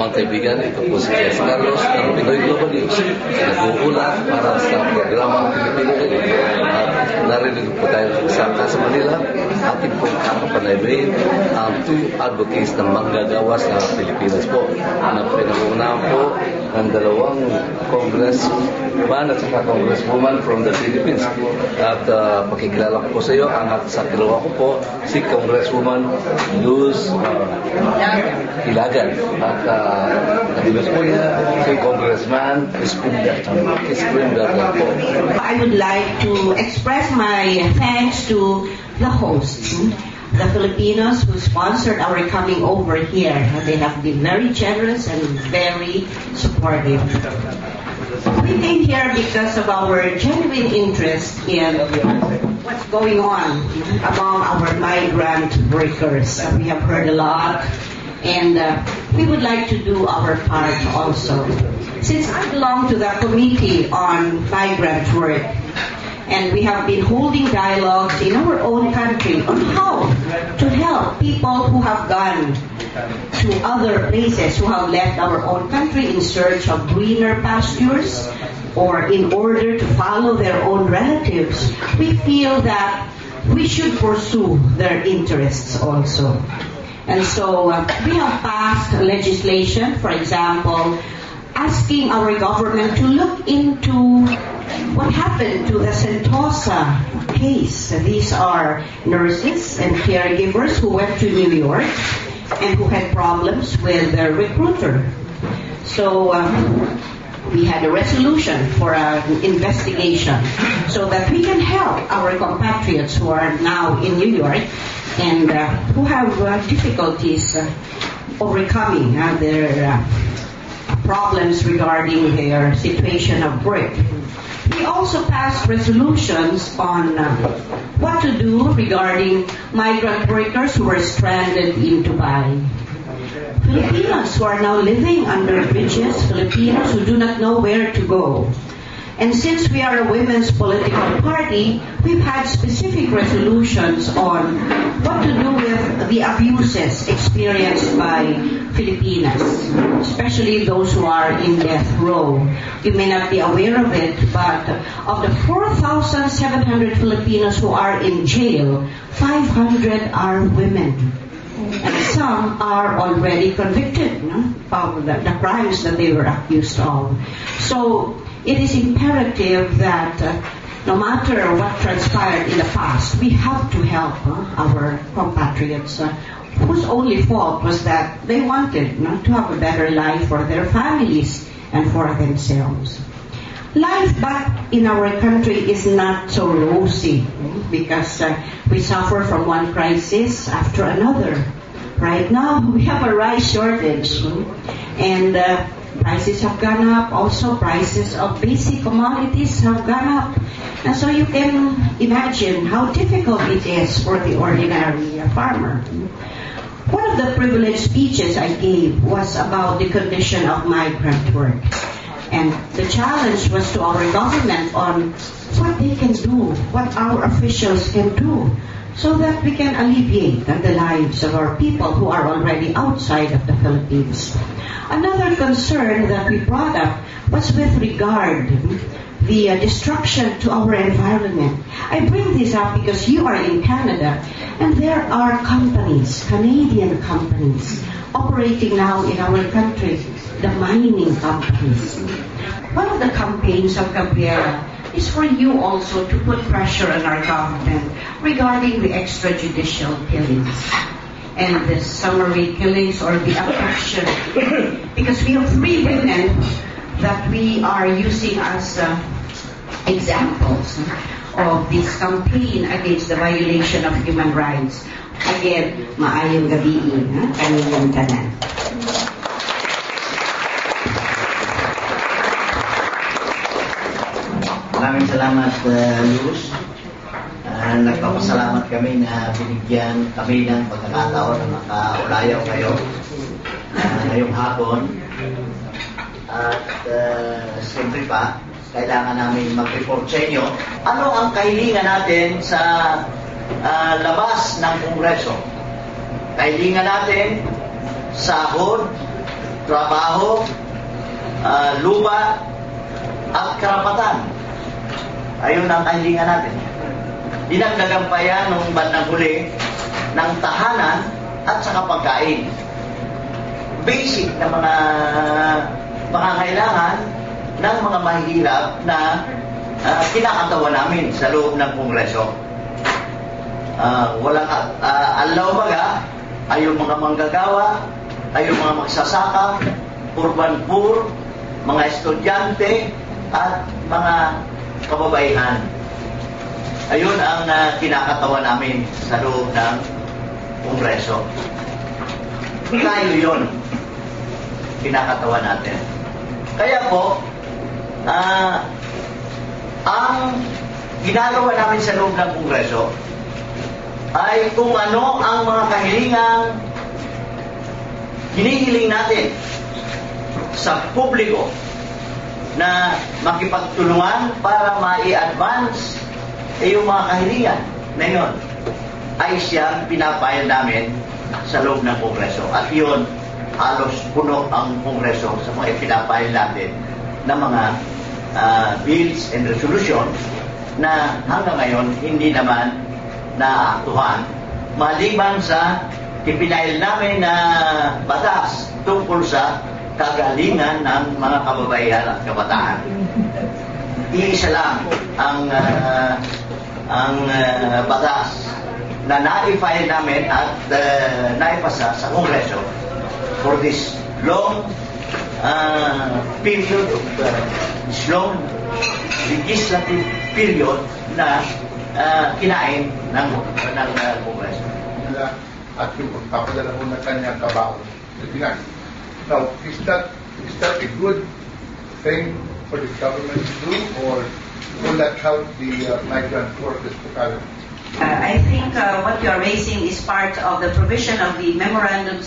mga kaibigan, ito po si Jess Carlos ng Pinoy Global News, nag-uulat para sa programang Pilipino ngayon. At narinig po tayo sa Manila, ating po kakapanaybayin ang two advocates ng manggagawa sa Pilipinas po. Na pinag-uunahan po ng dalawang congressman at saka congresswoman from the Philippines. At pakikilala ko po sa iyo, ang sa kalawa ko po, si Congresswoman Luz Ilagan. At kadibas po niya, si Congressman Espinder po. I would like to express my thanks to the hosts, the Filipinos who sponsored our coming over here. They have been very generous and very supportive. We came here because of our genuine interest in what's going on among our migrant workers. We have heard a lot, and we would like to do our part also. Since I belong to the Committee on Migrant Work, and we have been holding dialogues in our own country on how to help people who have gone to other places, who have left our own country in search of greener pastures or in order to follow their own relatives. We feel that we should pursue their interests also. And so we have passed legislation, for example, asking our government to look into what happened to the Sentosa case. These are nurses and caregivers who went to New York and who had problems with their recruiter. So we had a resolution for an investigation so that we can help our compatriots who are now in New York and who have difficulties overcoming their problems regarding their situation of work. We also passed resolutions on what to do regarding migrant workers who were stranded in Dubai. Filipinos who are now living under bridges, Filipinos who do not know where to go. And since we are a women's political party, we've had specific resolutions on what to do with the abuses experienced by Filipinas, especially those who are in death row. You may not be aware of it, but of the 4,700 Filipinos who are in jail, 500 are women. And some are already convicted of the crimes that they were accused of. So it is imperative that no matter what transpired in the past, we have to help our compatriots whose only fault was that they wanted to have a better life for their families and for themselves. Life back in our country is not so rosy because we suffer from one crisis after another. Right now, we have a rice shortage, and prices have gone up. Also, prices of basic commodities have gone up. And so you can imagine how difficult it is for the ordinary farmer. One of the privileged speeches I gave was about the condition of migrant work. And the challenge was to our government on what they can do, what our officials can do, so that we can alleviate the lives of our people who are already outside of the Philippines. Another concern that we brought up was with regard the destruction to our environment. I bring this up because you are in Canada, and there are companies, Canadian companies, operating now in our country, the mining companies. One of the campaigns of Gabriela is for you also to put pressure on our government regarding the extrajudicial killings and the summary killings or the abduction. Because we have 3 women that we are using as examples of this campaign against the violation of human rights. Again, maayong gabi kanilang tanan. Maraming salamat, Luz. Nagpapasalamat kami na binigyan kami ng pagkakataon na makaulayaw kayo ngayong hapon. At siyempre pa, kailangan namin mag-report sa inyo ano ang kahilingan natin sa labas ng Kongreso. Kahilingan natin sahod, trabaho, lupa, at karapatan. Ayun ang kahilingan natin. Dinagdagan pa yan nung bandang huli ng tahanan at saka pagkain. Basic na mga pangangailangan ng mga mahihirap na kinakatawan namin sa loob ng Kongreso. Walang alaw baga ay yung mga manggagawa, ay yung mga magsasaka, urban poor, mga estudyante, at mga kababaihan. Ayun ang kinakatawan namin sa loob ng Kongreso. Tayo yun, kinakatawan natin. Kaya po, ang ginagawa namin sa loob ng Kongreso ay kung ano ang mga kahilingang hinihiling natin sa publiko na makipagtulungan para mai-advance yung mga kahilingan na yun ay siyang pinapayal namin sa loob ng Kongreso. At yun, halos puno ang Kongreso sa mga pinapayal natin na mga bills and resolutions na hanggang ngayon hindi naman naaktuhan maliban sa ipinayal namin na batas tungkol sa kagalingan ng mga kababaihan at kabataan. Iisa lang ang batas na na-file namin at naipasa sa Kongreso for this long period of this long legislative period na kinain ng Kongreso. At yung pagpapadala mo ng kanyang kabaon. Now, is that a good thing for the government to do, or will that help the migrant workers to Canada? I think what you are raising is part of the provision of the memorandum